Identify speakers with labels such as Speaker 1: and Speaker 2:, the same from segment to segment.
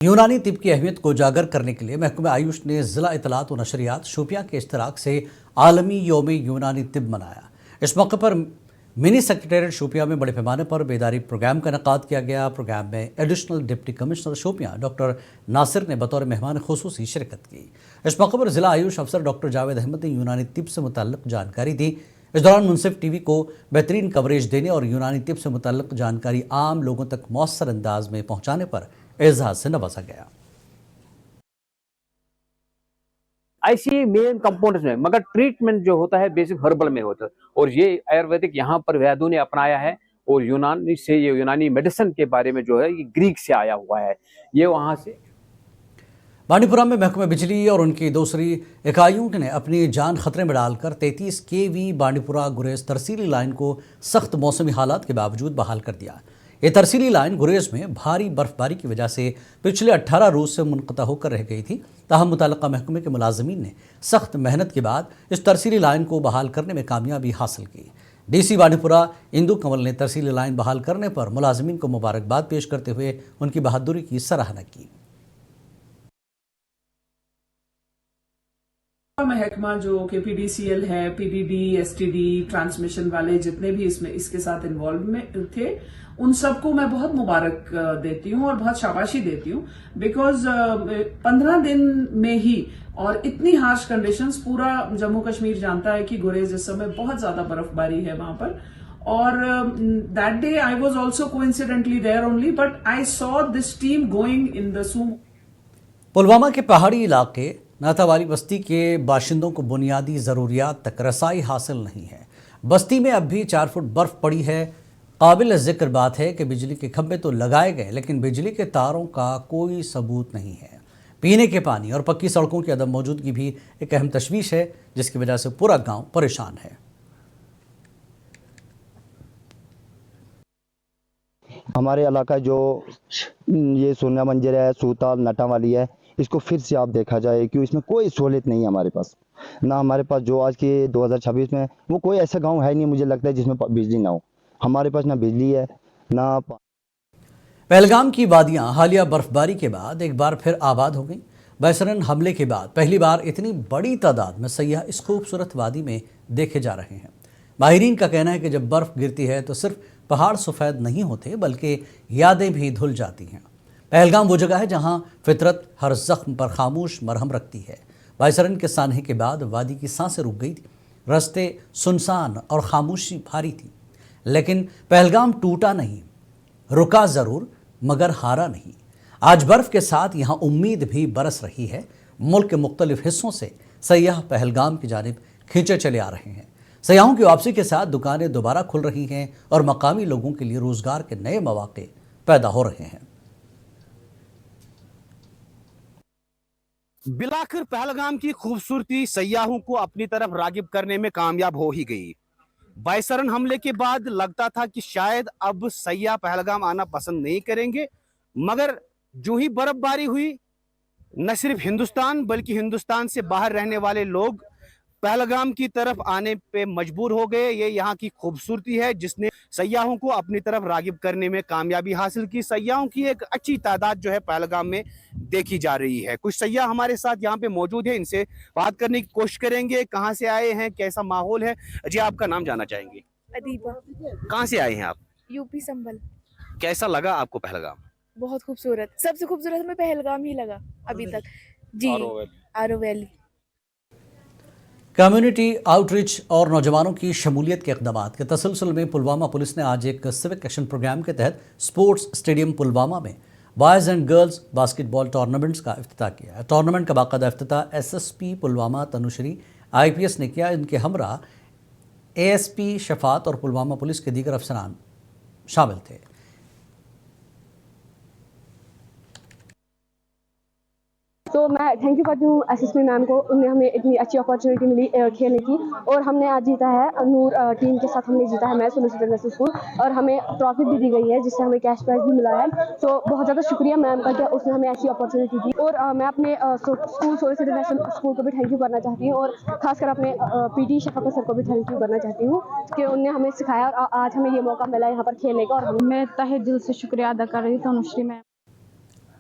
Speaker 1: यूनानी तिब की अहमियत को उजागर करने के लिए महकमा आयुष ने ज़िला इत्तलात व नशरियात शोपियां के इश्तराक से आलमी योम यूनानी तिब मनाया। इस मौके पर मिनी सेक्रेटेरिएट शोपियां में बड़े पैमाने पर बेदारी प्रोग्राम का इनेकाद किया गया। प्रोग्राम में additional deputy commissioner Shopian doctor Nasir ने बतौर मेहमान खुसूसी शिरकत की। इस मौके पर ज़िला आयुष अफसर डॉक्टर जावेद अहमद ने यूनानी तिब से मुतल्लिक़ जानकारी दी। इस दौरान मुनसिफ टीवी को बेहतरीन कवरेज देने और यूनानी तिब से मुतल्लिक़ जानकारी आम लोगों तक मौसर अंदाज में पहुँचाने पर एजाज से नवाजा गया।
Speaker 2: ऐसी मेन कंपाउंड्स में, मगर ट्रीटमेंट जो होता है बेसिक हर्बल में होता है, और ये आयुर्वेदिक यहाँ पर वैद्यों ने अपनाया है। और यूनानी से, ये यूनानी मेडिसिन के बारे में जो है ये ग्रीक से आया हुआ है, ये वहाँ से।
Speaker 1: बांडीपुरा में महकमा बिजली और उनकी दूसरी इकाइयों ने अपनी जान खतरे में डालकर 33 केवी बांडीपुरा गुरेज तरसीली लाइन को सख्त मौसमी हालात के बावजूद बहाल कर दिया। ये तरसीली लाइन गुरेज में भारी बर्फबारी की वजह से पिछले 18 रोज से मुनक़ता होकर रह गई थी। ताहम मुताल्लिक़ा महकमे के मुलाजिमीन ने सख्त मेहनत के बाद इस तरसीली लाइन को बहाल करने में कामयाबी हासिल की। डीसी बांडीपुरा इंदु कंवल ने तरसीली लाइन बहाल करने पर मुलाजिमीन को मुबारकबाद पेश करते हुए उनकी बहादुरी की सराहना की।
Speaker 3: महकमा जो KPDCL है, PDD, STD, ट्रांसमिशन वाले जितने भी इसमें इसके साथ इन्वॉल्व में थे, उन सबको मैं बहुत मुबारक देती हूँ और बहुत शाबाशी देती हूँ। बिकॉज 15 दिन में ही और इतनी हार्श कंडीशंस, पूरा जम्मू कश्मीर जानता है कि गुरेज इस समय बहुत ज्यादा बर्फबारी है वहां पर। और that day I was also coincidentally there only, but I saw this team going in the sumo.
Speaker 1: Pulwama के पहाड़ी इलाके नातावाली बस्ती के बाशिंदों को बुनियादी ज़रूरियात तक रसाई हासिल नहीं है। बस्ती में अब भी 4 फुट बर्फ़ पड़ी है। काबिल ज़िक्र बात है कि बिजली के खंभे तो लगाए गए, लेकिन बिजली के तारों का कोई सबूत नहीं है। पीने के पानी और पक्की सड़कों की अदम मौजूदगी भी एक अहम तशवीश है, जिसकी वजह से पूरा गांव परेशान है।
Speaker 4: हमारे इलाका जो ये सोना मंजर है, सूताल, नटा वाली है, इसको फिर से आप देखा जाए कि इसमें कोई सहूलियत नहीं है हमारे पास। ना हमारे पास जो आज के 2026 में वो कोई ऐसा गांव है नहीं, मुझे लगता है, जिसमें बिजली ना हो। हमारे पास ना बिजली है ना।
Speaker 1: पहलगाम की वादियां हालिया बर्फबारी के बाद एक बार फिर आबाद हो गई। बैसरन हमले के बाद पहली बार इतनी बड़ी तादाद में सयाह इस खूबसूरत वादी में देखे जा रहे हैं। माहिरीन का कहना है कि जब बर्फ़ गिरती है तो सिर्फ पहाड़ सफ़ेद नहीं होते, बल्कि यादें भी धुल जाती हैं। पहलगाम वो जगह है जहाँ फितरत हर ज़ख्म पर खामोश मरहम रखती है। बैसरन के सानहे के बाद वादी की सांसें रुक गई थी, रास्ते सुनसान और खामोशी भारी थी। लेकिन पहलगाम टूटा नहीं, रुका ज़रूर मगर हारा नहीं। आज बर्फ़ के साथ यहाँ उम्मीद भी बरस रही है। मुल्क के मुख्तलिफ हिस्सों से सयाह पहलगाम की जानिब खींचे चले आ रहे हैं। सयाहों की वापसी के साथ दुकानें दोबारा खुल रही हैं और मकामी लोगों के लिए रोज़गार के नए मौके पैदा हो रहे हैं।
Speaker 5: बिलाखिर पहलगाम की खूबसूरती सयाहों को अपनी तरफ रागिब करने में कामयाब हो ही गई। बैसरन हमले के बाद लगता था कि शायद अब सयाह पहलगाम आना पसंद नहीं करेंगे, मगर जो ही बर्फबारी हुई, न सिर्फ हिंदुस्तान बल्कि हिंदुस्तान से बाहर रहने वाले लोग पहलगाम की तरफ आने पे मजबूर हो गए। ये यहाँ की खूबसूरती है जिसने सयाहों को अपनी तरफ रागिब करने में कामयाबी हासिल की। सयाहों की एक अच्छी तादाद जो है पहलगाम में देखी जा रही है। कुछ सयाह हमारे साथ यहाँ पे मौजूद है, इनसे बात करने की कोशिश करेंगे। कहाँ से आए हैं, कैसा माहौल है? जी, आपका नाम जानना चाहेंगे?
Speaker 6: अदीबा।
Speaker 5: कहाँ से आए हैं आप?
Speaker 6: यूपी संभल।
Speaker 5: कैसा लगा आपको पहलगाम?
Speaker 6: बहुत खूबसूरत, सबसे खूबसूरत हमें पहलगाम ही लगा अभी तक। जी, आरो वैली।
Speaker 1: कम्युनिटी आउटरीच और नौजवानों की शमूलियत के इक़दामात के तसलसल में पुलवामा पुलिस ने आज एक सिविक एक्शन प्रोग्राम के तहत स्पोर्ट्स स्टेडियम पुलवामा में boys and girls basketball tournaments का इफ्तिताह किया। टूर्नामेंट का बाकायदा इफ्तिताह SSP पुलवामा तनुश्री IPS ने किया। इनके हमरा ASP शफात और पुलवामा पुलिस के दीगर अफसरान शामिल थे।
Speaker 7: तो मैं थैंक यू करती हूँ SSP मैम को, उन्हें हमें इतनी अच्छी अपॉर्चुनिटी मिली खेलने की। और हमने आज जीता है, नूर टीम के साथ हमने जीता है मैच सोलिसिटर इंटरनेशनल स्कूल, और हमें ट्रॉफी भी दी गई है जिससे हमें कैश प्राइज भी मिला है। तो बहुत ज़्यादा शुक्रिया मैम का कि उसने हमें ऐसी अपॉर्चुनिटी दी। और मैं अपने स्कूल सोलिसिटर इंटरनेशनल स्कूल को भी थैंक यू करना चाहती हूँ, और खासकर अपने PT शफाकत सर को भी थैंक यू करना चाहती हूँ कि उन्होंने हमें सिखाया और आज हमें ये मौका मिला यहाँ पर खेलने का। और मैं तहे दिल से शुक्रिया अदा कर रही हूँ तनुश्री मैम।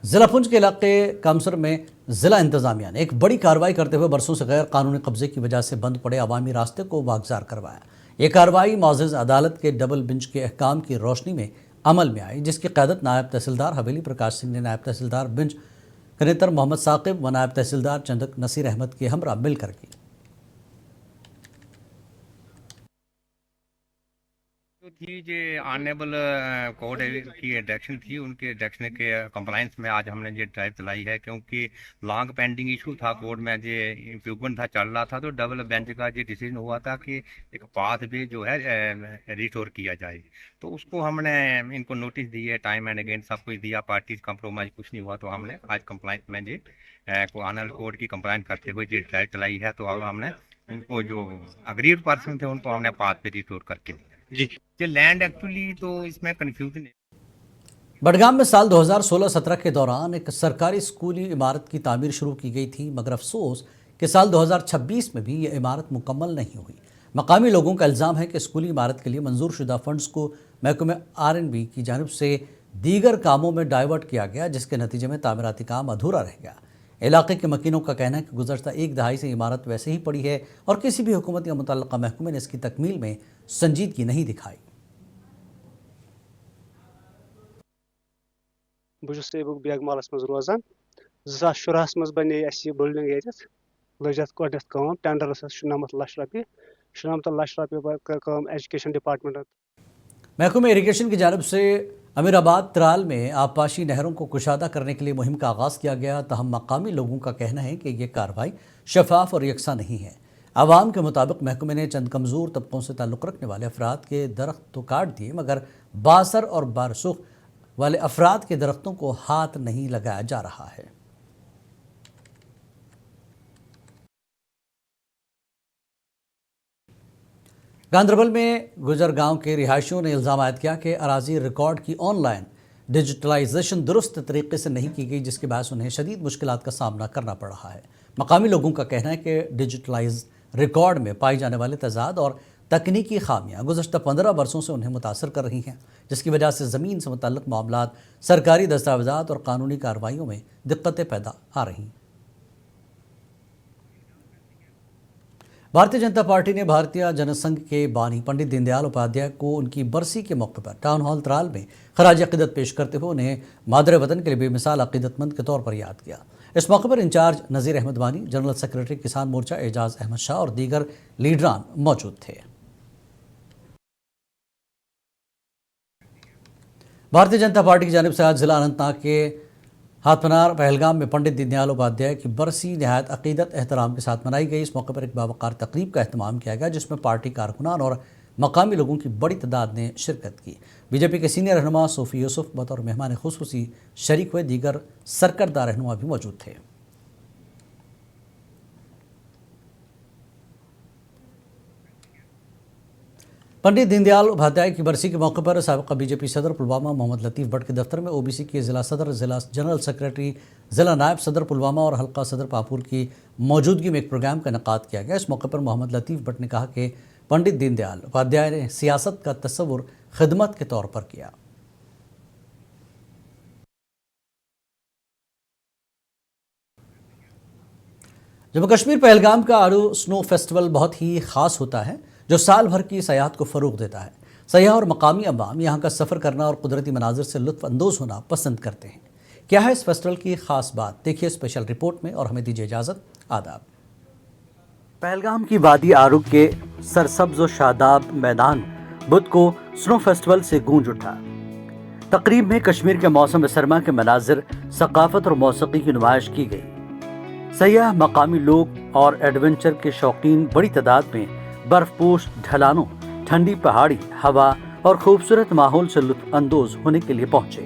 Speaker 1: ضلع پنچ کے علاقے کامسر میں ضلع انتظامیہ نے ایک بڑی کارروائی کرتے ہوئے برسوں سے غیر قانونی قبضے کی وجہ سے بند پڑے عوامی راستے کو واگزار کروایا۔ یہ کارروائی معزز عدالت کے ڈبل بنچ کے احکام کی روشنی میں عمل میں آئی، جس کی قیادت نائب تحصیلدار حویلی پرکاش سنگھ نے نائب تحصیلدار بنچ کنیتر محمد ثاقب و نائب تحصیلدار چندک نصیر احمد کے ہمراہ مل کر کی۔
Speaker 8: تھی جو آنریبل کورٹ کی ڈائریکشن تھی، ان کے ڈائریکشن کے کمپلائنس میں آج ہم نے یہ ڈرائیو چلائی ہے، کیونکہ لانگ پینڈنگ ایشو تھا کورٹ میں، جو امپروومنٹ تھا چل رہا تھا، تو ڈبل بینچ کا یہ ڈیسیجن ہوا تھا کہ ایک پاتھ بھی جو ہے ریسٹور کیا جائے، تو اس کو ہم نے ان کو نوٹس دیے، ٹائم اینڈ اگین سب کچھ دیا، پارٹیز کمپرومائز کچھ نہیں ہوا، تو ہم نے آج کمپلائنس میں یہ آنریبل کورٹ کی کمپلائنس کرتے ہوئے یہ ڈرائیو چلائی ہے، تو اب ہم نے ان کو جو اگریڈ پرسن تھے ان کو ہم نے پاتھ پہ ریسٹور کر کے جی یہ لینڈ ایکچولی تو اس میں کنفیوژن ہے۔
Speaker 1: بڈگام میں سال 2016-17 کے دوران ایک سرکاری اسکولی عمارت کی تعمیر شروع کی گئی تھی، مگر افسوس کہ سال 2026 میں بھی یہ عمارت مکمل نہیں ہوئی۔ مقامی لوگوں کا الزام ہے کہ اسکولی عمارت کے لیے منظور شدہ فنڈز کو محکمہ R&B کی جانب سے دیگر کاموں میں ڈائیورٹ کیا گیا، جس کے نتیجے میں تعمیراتی کام ادھورا رہ گیا۔ علاقے کے مکینوں کا کہنا ہے کہ گزشتہ ایک دہائی سے عمارت ویسے ہی پڑی ہے اور کسی بھی حکومت یا متعلقہ محکمے نے اس کی تکمیل میں سنجیدگی نہیں دکھائی۔
Speaker 9: بہت بیگ مالس مز روزان 2014 مز بنے یہ بلڈنگ یت لج ات گۄڈنیتھ کٲم ٹینڈر 97 لچھ رۄپیہِ 97 لچھ رۄپیہِ کٔر کٲم ایجوکیشن ڈپارٹمنٹ۔
Speaker 1: محکمہ اریگیشن کی جانب سے امیر آباد ترال میں آبپاشی نہروں کو کشادہ کرنے کے لیے مہم کا آغاز کیا گیا، تاہم مقامی لوگوں کا کہنا ہے کہ یہ کارروائی شفاف اور یکساں نہیں ہے۔ عوام کے مطابق محکمے نے چند کمزور طبقوں سے تعلق رکھنے والے افراد کے درخت تو کاٹ دیے، مگر بااثر اور بارسوخ والے افراد کے درختوں کو ہاتھ نہیں لگایا جا رہا ہے۔ گاندربل میں گجر گاؤں کے رہائشیوں نے الزام عائد کیا کہ اراضی ریکارڈ کی آن لائن ڈیجیٹلائزیشن درست طریقے سے نہیں کی گئی، جس کے باعث انہیں شدید مشکلات کا سامنا کرنا پڑ رہا ہے۔ مقامی لوگوں کا کہنا ہے کہ ڈیجیٹلائز ریکارڈ میں پائی جانے والے تضاد اور تکنیکی خامیاں گزشتہ 15 برسوں سے انہیں متاثر کر رہی ہیں، جس کی وجہ سے زمین سے متعلق معاملات، سرکاری دستاویزات اور قانونی کارروائیوں میں دقتیں پیدا آ رہی ہیں۔ بھارتیہ جنتا پارٹی نے بھارتیہ جن سنگھ کے بانی پنڈت دین دیال اپادھیائے کو ان کی برسی کے موقع پر ٹاؤن ہال ترال میں خراج عقیدت پیش کرتے ہوئے انہیں مادر وطن کے لیے بے مثال عقیدت مند کے طور پر یاد کیا۔ اس موقع پر انچارج نذیر احمد بانی، جنرل سیکرٹری کسان مورچہ اعجاز احمد شاہ اور دیگر لیڈران موجود تھے۔ بھارتیہ جنتا پارٹی کی جانب سے آج ضلع اننت ناگ کے ہاتھ پنار پہلگام میں پنڈت دین دیال اپادھیائے کی برسی نہایت عقیدت احترام کے ساتھ منائی گئی۔ اس موقع پر ایک باوقار تقریب کا اہتمام کیا گیا، جس میں پارٹی کارکنان اور مقامی لوگوں کی بڑی تعداد نے شرکت کی۔ بی جے پی کے سینئر رہنما صوفی یوسف بطور مہمان خصوصی شریک ہوئے، دیگر سرکردہ رہنما بھی موجود تھے۔ پنڈت دین دیال اپادھیائے کی برسی کے موقع پر سابقہ بی جے پی صدر پلوامہ محمد لطیف بٹ کے دفتر میں او بی سی کے ضلع صدر، ضلع جنرل سیکرٹری، ضلع نائب صدر پلوامہ اور حلقہ صدر پاپور کی موجودگی میں ایک پروگرام کا انعقاد کیا گیا۔ اس موقع پر محمد لطیف بٹ نے کہا کہ پنڈت دین دیال اپادھیائے نے سیاست کا تصور خدمت کے طور پر کیا۔ جموں کشمیر پہلگام کا آڑو سنو فیسٹیول بہت ہی خاص ہوتا ہے، جو سال بھر کی سیاحت کو فروغ دیتا ہے۔ سیاح اور مقامی عوام یہاں کا سفر کرنا اور قدرتی مناظر سے لطف اندوز ہونا پسند کرتے ہیں۔ کیا ہے اس فیسٹیول کی خاص بات؟ دیکھیے اسپیشل رپورٹ میں اور ہمیں دیجیے اجازت۔ آداب۔ پہلگام کی وادی آڑو کے سرسبز و شاداب میدان بدھ کو سنو فیسٹیول سے گونج اٹھا۔ تقریب میں کشمیر کے موسم سرما کے مناظر، ثقافت اور موسیقی کی نمائش کی گئی۔ سیاح، مقامی لوگ اور ایڈونچر کے شوقین بڑی تعداد میں برف پوش ڈھلانوں، ٹھنڈی پہاڑی ہوا اور خوبصورت ماحول سے لطف اندوز ہونے کے لیے پہنچے۔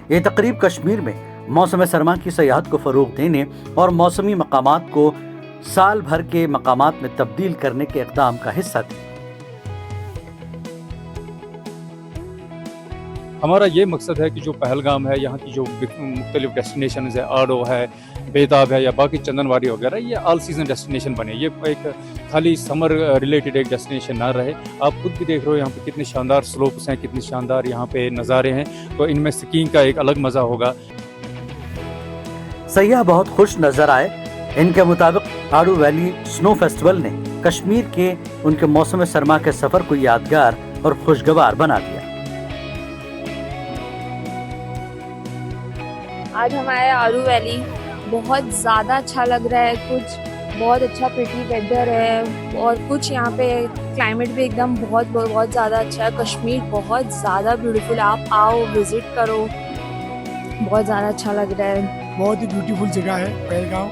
Speaker 1: یہ تقریب کشمیر میں موسم سرما کی سیاحت کو فروغ دینے اور موسمی مقامات کو سال بھر کے مقامات میں تبدیل کرنے کے اقدام کا حصہ تھی۔
Speaker 10: ہمارا یہ مقصد ہے کہ جو پہلگام ہے، یہاں کی جو مختلف ڈیسٹینیشنز ہے، آڑو ہے، بیتاب ہے یا باقی چندن واڑی وغیرہ، یہ آل سیزن ڈیسٹینیشن بنے، یہ ایک خالی سمر ریلیٹڈ ایک ڈیسٹینیشن نہ رہے۔ آپ خود بھی دیکھ رہے ہو یہاں پہ کتنے شاندار سلوپس ہیں، کتنے شاندار یہاں پہ نظارے ہیں، تو ان میں سکینگ کا ایک الگ مزہ ہوگا۔
Speaker 1: सयाह बहुत खुश नजर आए। इनके मुताबिक आडू वैली स्नो फेस्टिवल ने कश्मीर के उनके मौसम सरमा के सफर को यादगार और खुशगवार बना दिया।
Speaker 6: आज हमारे आरू वैली बहुत ज़्यादा अच्छा लग रहा है, कुछ बहुत अच्छा प्रिटी वेदर है और कुछ यहाँ पे क्लाइमेट भी एकदम बहुत ज़्यादा अच्छा है। कश्मीर बहुत ज़्यादा ब्यूटीफुल है, आप आओ विजिट करो, बहुत ज़्यादा अच्छा लग रहा है।
Speaker 11: बहुत ही ब्यूटीफुल जगह है पहलगाम।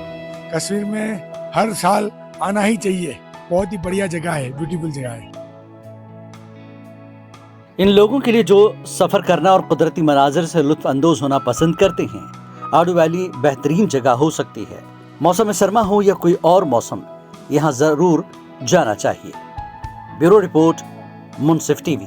Speaker 11: कश्मीर में हर साल आना ही चाहिए, बहुत ही बढ़िया जगह है, ब्यूटीफुल जगह है।
Speaker 1: इन लोगों के लिए जो सफर करना और कुदरती मनाजिर से लुत्फ अंदोज होना पसंद करते हैं, आडू वैली बेहतरीन जगह हो सकती है। मौसम सरमा हो या कोई और मौसम, यहाँ जरूर जाना चाहिए। ब्यूरो रिपोर्ट, मुंसिफ टीवी।